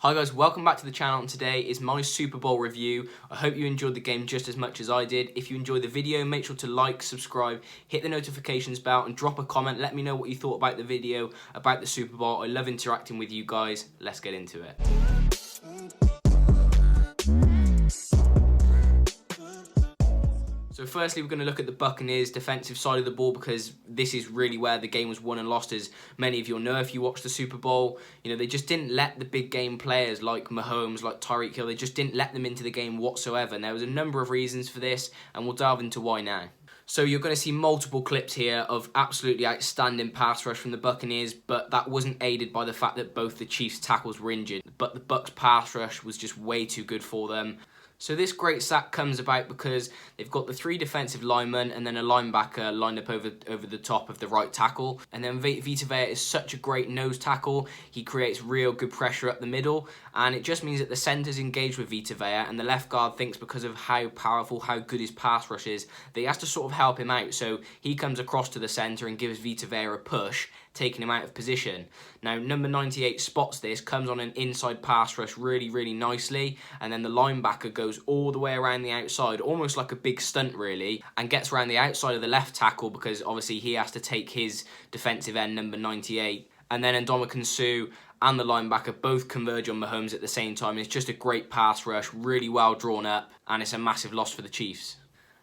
Hi guys, welcome back to the channel, and today is my Super Bowl review. I hope you enjoyed the game just as much as I did. If you enjoyed the video, make sure to like, subscribe, hit the notifications bell and drop a comment. Let me know what you thought about the video, about the Super Bowl. I love interacting with you guys. Let's get into it. So firstly, we're going to look at the Buccaneers' defensive side of the ball, because this is really where the game was won and lost, as many of you will know if you watched the Super Bowl. You know, they just didn't let the big game players like Mahomes, like Tyreek Hill, they just didn't let them into the game whatsoever. And there was a number of reasons for this, and we'll delve into why now. So you're going to see multiple clips here of absolutely outstanding pass rush from the Buccaneers, but that wasn't aided by the fact that both the Chiefs' tackles were injured. But the Bucs' pass rush was just way too good for them. So this great sack comes about because they've got the three defensive linemen and then a linebacker lined up over the top of the right tackle. And then Vita is such a great nose tackle. He creates real good pressure up the middle, and it just means that the center's engaged with Vita, and the left guard thinks, because of how powerful, how good his pass rush is, that he has to sort of help him out. So he comes across to the center and gives Vita a push, taking him out of position. Now, number 98 spots this, comes on an inside pass rush really nicely, and then the linebacker goes all the way around the outside, almost like a big stunt really, and gets around the outside of the left tackle, because obviously he has to take his defensive end, number 98. And then Ndamukong Suh and the linebacker both converge on Mahomes at the same time. It's just a great pass rush, really well drawn up, and it's a massive loss for the Chiefs.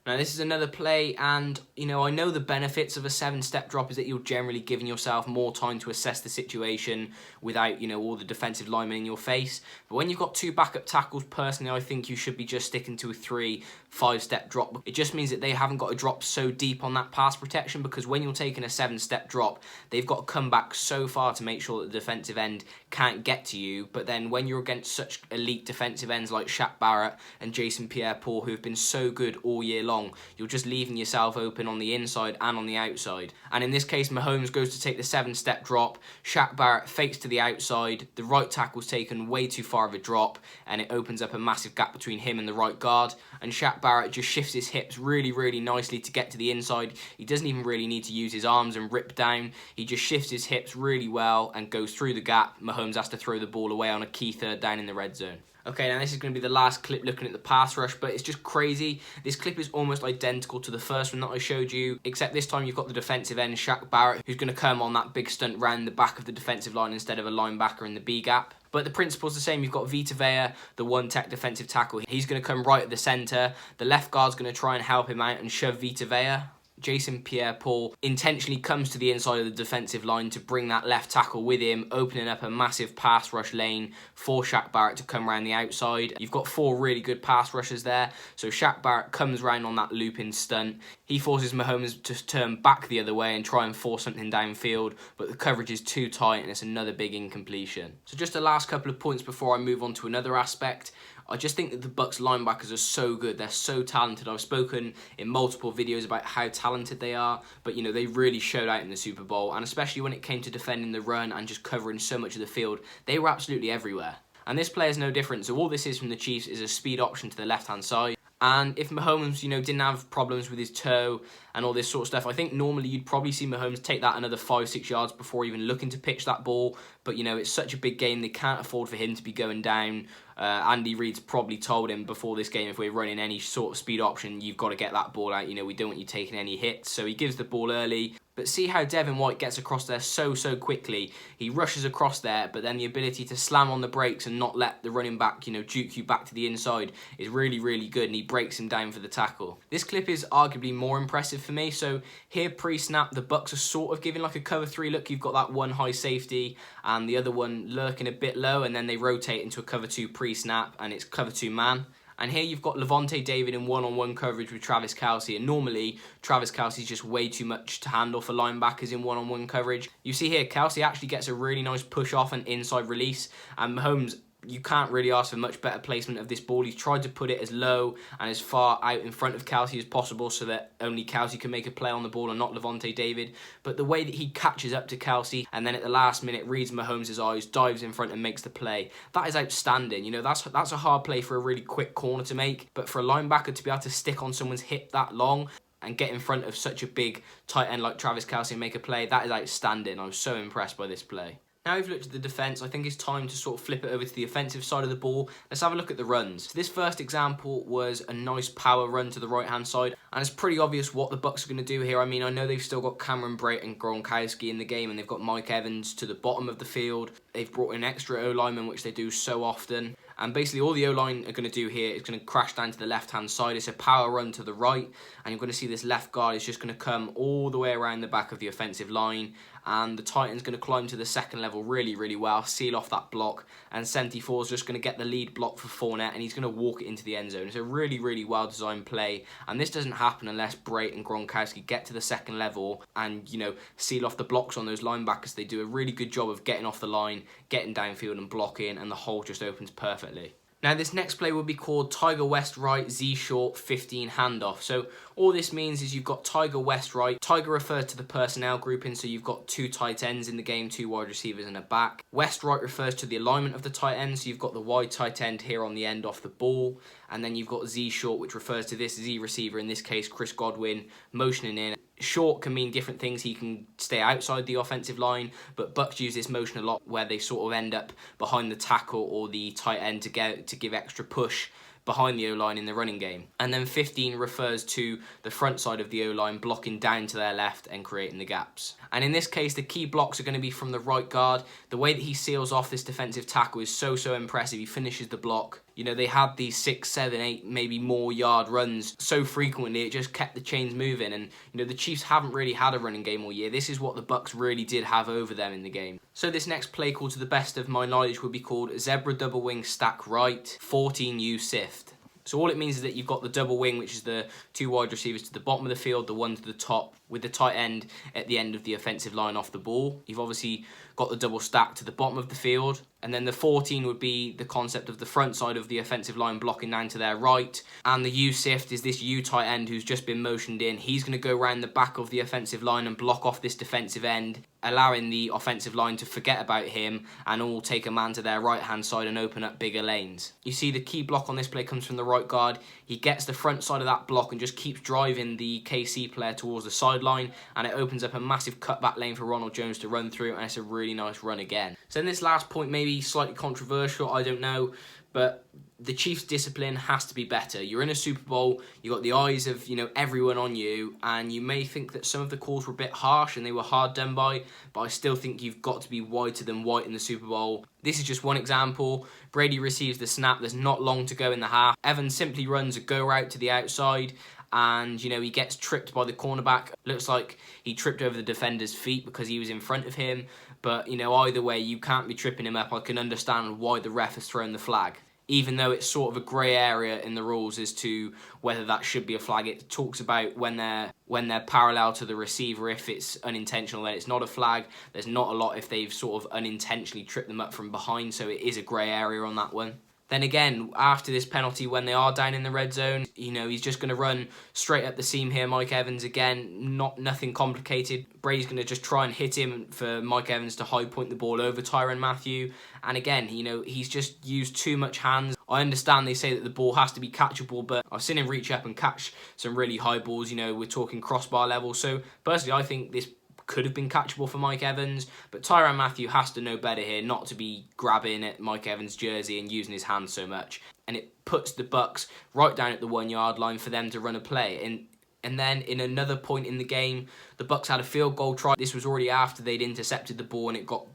Now, this is another play, and, you know, I know the benefits of a 7-step drop is that you're generally giving yourself more time to assess the situation without, you know, all the defensive linemen in your face. But when you've got two backup tackles, personally, I think you should be just sticking to a 3-5-step drop. It just means that they haven't got to drop so deep on that pass protection, because when you're taking a 7-step drop, they've got to come back so far to make sure that the defensive end can't get to you. But then when you're against such elite defensive ends like Shaq Barrett and Jason Pierre-Paul, who have been so good all year long, you're just leaving yourself open on the inside and on the outside. And in this case, Mahomes goes to take the 7-step drop. Shaq Barrett fakes to the outside. The right tackle's taken way too far of a drop, and it opens up a massive gap between him and the right guard. And Shaq Barrett just shifts his hips really nicely to get to the inside. He doesn't even really need to use his arms and rip down. He just shifts his hips really well and goes through the gap. Mahomes has to throw the ball away on a key third down in the red zone. Okay, now this is going to be the last clip looking at the pass rush, but it's just crazy. This clip is almost identical to the first one that I showed you, except this time you've got the defensive end, Shaq Barrett, who's going to come on that big stunt round the back of the defensive line instead of a linebacker in the B gap. But the principle's the same. You've got Vita, the one-tech defensive tackle. He's going to come right at the center. The left guard's going to try and help him out and shove Vita. Jason Pierre-Paul intentionally comes to the inside of the defensive line to bring that left tackle with him, opening up a massive pass rush lane for Shaq Barrett to come around the outside. You've got 4 really good pass rushers there. So Shaq Barrett comes around on that looping stunt. He forces Mahomes to turn back the other way and try and force something downfield, but the coverage is too tight and it's another big incompletion. So just the last couple of points before I move on to another aspect. I just think that the Bucs linebackers are so good. They're so talented. I've spoken in multiple videos about how talented they are, but, you know, they really showed out in the Super Bowl, and especially when it came to defending the run and just covering so much of the field, they were absolutely everywhere. And this play is no different. So all this is from the Chiefs is a speed option to the left-hand side. And if Mahomes, you know, didn't have problems with his toe and all this sort of stuff, I think normally you'd probably see Mahomes take that another 5-6 yards before even looking to pitch that ball. But, you know, it's such a big game, they can't afford for him to be going down. Andy Reid's probably told him before this game, if we're running any sort of speed option, you've got to get that ball out. You know, we don't want you taking any hits. So he gives the ball early. But see how Devin gets across there so quickly. He rushes across there, but then the ability to slam on the brakes and not let the running back, you know, juke you back to the inside is really good, and he breaks him down for the tackle. This clip is arguably more impressive for me. So here, pre-snap, the Bucs are sort of giving like a cover 3 look. You've got that one high safety and the other one lurking a bit low, and then they rotate into a cover 2 pre-snap, and it's cover 2 man. And here you've got Lavonte David in one-on-one coverage with Travis Kelce, and normally Travis Kelce's just way too much to handle for linebackers in one-on-one coverage. You see here, Kelce actually gets a really nice push off and inside release, and Mahomes, you can't really ask for much better placement of this ball. He's tried to put it as low and as far out in front of Kelce as possible so that only Kelce can make a play on the ball and not Lavonte David. But the way that he catches up to Kelce and then at the last minute reads Mahomes' eyes, dives in front and makes the play, that is outstanding. You know, that's a hard play for a really quick corner to make, but for a linebacker to be able to stick on someone's hip that long and get in front of such a big tight end like Travis Kelce and make a play, that is outstanding. I was so impressed by this play. Now we've looked at the defence, I think it's time to sort of flip it over to the offensive side of the ball. Let's have a look at the runs. So this first example was a nice power run to the right-hand side, and it's pretty obvious what the Bucs are going to do here. I mean, I know they've still got Cameron Brate and Gronkowski in the game, and they've got Mike Evans to the bottom of the field. They've brought in extra O-linemen, which they do so often. And basically all the O-line are going to do here is going to crash down to the left-hand side. It's a power run to the right, and you're going to see this left guard is just going to come all the way around the back of the offensive line, and the Titans going to climb to the second level really, really well, seal off that block, and 74 is just going to get the lead block for Fournette, and he's going to walk it into the end zone. It's a really, really well-designed play, and this doesn't happen unless Brate and Gronkowski get to the second level and, you know, seal off the blocks on those linebackers. They do a really good job of getting off the line, getting downfield and blocking, and the hole just opens perfectly. Now this next play will be called Tiger West Right, Z Short 15 handoff. So all this means is you've got Tiger West Right. Tiger refers to the personnel grouping, so you've got 2 tight ends in the game, 2 wide receivers and a back. West Right refers to the alignment of the tight end, so you've got the wide tight end here on the end off the ball. And then you've got Z Short, which refers to this Z receiver, in this case Chris Godwin, motioning in. Short can mean different things. He can stay outside the offensive line, but Bucs use this motion a lot where they sort of end up behind the tackle or the tight end to give extra push behind the O-line in the running game. And then 15 refers to the front side of the O-line blocking down to their left and creating the gaps. And in this case, the key blocks are going to be from the right guard. The way that he seals off this defensive tackle is so impressive. He finishes the block. You know, they had these 6, 7, 8, maybe more yard runs so frequently, it just kept the chains moving. And, you know, the Chiefs haven't really had a running game all year. This is what the Bucs really did have over them in the game. So this next play call, to the best of my knowledge, would be called Zebra Double Wing Stack Right, 14U Sift. So all it means is that you've got the double wing, which is the 2 wide receivers to the bottom of the field, the one to the top, with the tight end at the end of the offensive line off the ball. You've obviously got the double stack to the bottom of the field. And then the 14 would be the concept of the front side of the offensive line blocking down to their right. And the U-sift is this U tight end who's just been motioned in. He's going to go around the back of the offensive line and block off this defensive end, allowing the offensive line to forget about him and all take a man to their right-hand side and open up bigger lanes. You see the key block on this play comes from the right guard. He gets the front side of that block and just keeps driving the KC player towards the sideline, and it opens up a massive cutback lane for Ronald Jones to run through, and it's a really nice run again. So in this last point, maybe slightly controversial, I don't know, but the Chiefs' discipline has to be better. You're in a Super Bowl, you've got the eyes of, you know, everyone on you, and you may think that some of the calls were a bit harsh and they were hard done by, but I still think you've got to be whiter than white in the Super Bowl. This is just one example. Brady receives the snap, there's not long to go in the half. Evans simply runs a go route to the outside, and, you know, he gets tripped by the cornerback. Looks like he tripped over the defender's feet because he was in front of him, but, you know, either way, you can't be tripping him up. I can understand why the ref has thrown the flag, even though it's sort of a grey area in the rules as to whether that should be a flag. It talks about when they're parallel to the receiver, if it's unintentional, then it's not a flag. There's not a lot if they've sort of unintentionally tripped them up from behind, so it is a grey area on that one. Then again, after this penalty, when they are down in the red zone, you know, he's just going to run straight up the seam here. Mike Evans, again, nothing complicated. Brady's going to just try and hit him for Mike Evans to high point the ball over tyrann Mathieu. And again, you know, he's just used too much hands. I understand they say that the ball has to be catchable, but I've seen him reach up and catch some really high balls. You know, we're talking crossbar level. So personally, I think this could have been catchable for Mike Evans, but tyrann Mathieu has to know better here, not to be grabbing at Mike Evans' jersey and using his hands so much. And it puts the Bucs right down at the 1 yard line for them to run a play. And then in another point in the game, the Bucs had a field goal try. This was already after they'd intercepted the ball and it got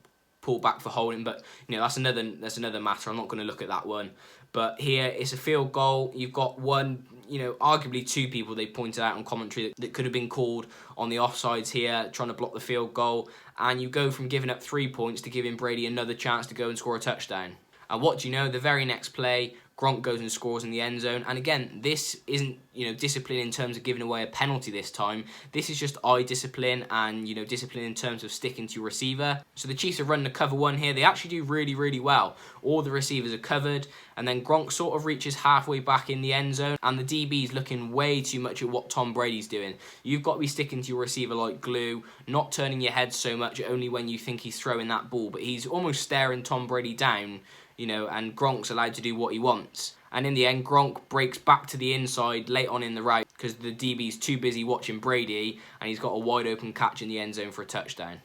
pulled back for holding, but you know, that's another matter. I'm not going to look at that one. But here it's a field goal. You've got one, you know, arguably 2 people they pointed out on commentary that could have been called on the offsides here, trying to block the field goal. And you go from giving up 3 points to giving Brady another chance to go and score a touchdown. And what do you know? The very next play, Gronk goes and scores in the end zone. And again, this isn't, you know, discipline in terms of giving away a penalty this time. This is just eye discipline and, you know, discipline in terms of sticking to your receiver. So the Chiefs are running a cover 1 here. They actually do really, really well. All the receivers are covered. And then Gronk sort of reaches halfway back in the end zone. And the DB is looking way too much at what Tom Brady's doing. You've got to be sticking to your receiver like glue, not turning your head so much only when you think he's throwing that ball. But he's almost staring Tom Brady down, you know, and Gronk's allowed to do what he wants. And in the end, Gronk breaks back to the inside late on in the route because the DB's too busy watching Brady, and he's got a wide open catch in the end zone for a touchdown.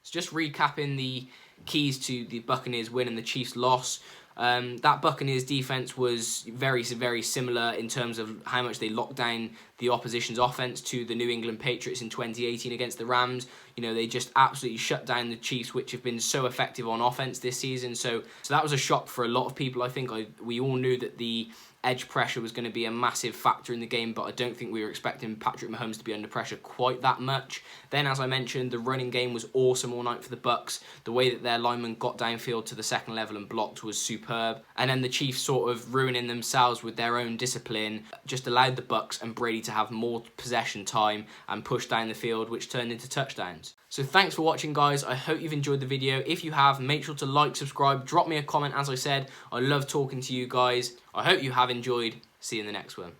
So just recapping the keys to the Buccaneers win and the Chiefs loss. That Buccaneers defense was very, very similar in terms of how much they locked down the opposition's offense to the New England Patriots in 2018 against the Rams. You know, they just absolutely shut down the Chiefs, which have been so effective on offense this season. So that was a shock for a lot of people. I think we all knew that the edge pressure was going to be a massive factor in the game, but I don't think we were expecting Patrick Mahomes to be under pressure quite that much. Then, as I mentioned, the running game was awesome all night for the Bucs. The way that their linemen got downfield to the second level and blocked was superb. And then the Chiefs, sort of ruining themselves with their own discipline, just allowed the Bucs and Brady to have more possession time and push down the field, which turned into touchdowns. So thanks for watching, guys. I hope you've enjoyed the video. If you have, make sure to like, subscribe, drop me a comment. As I said, I love talking to you guys. I hope you have enjoyed. See you in the next one.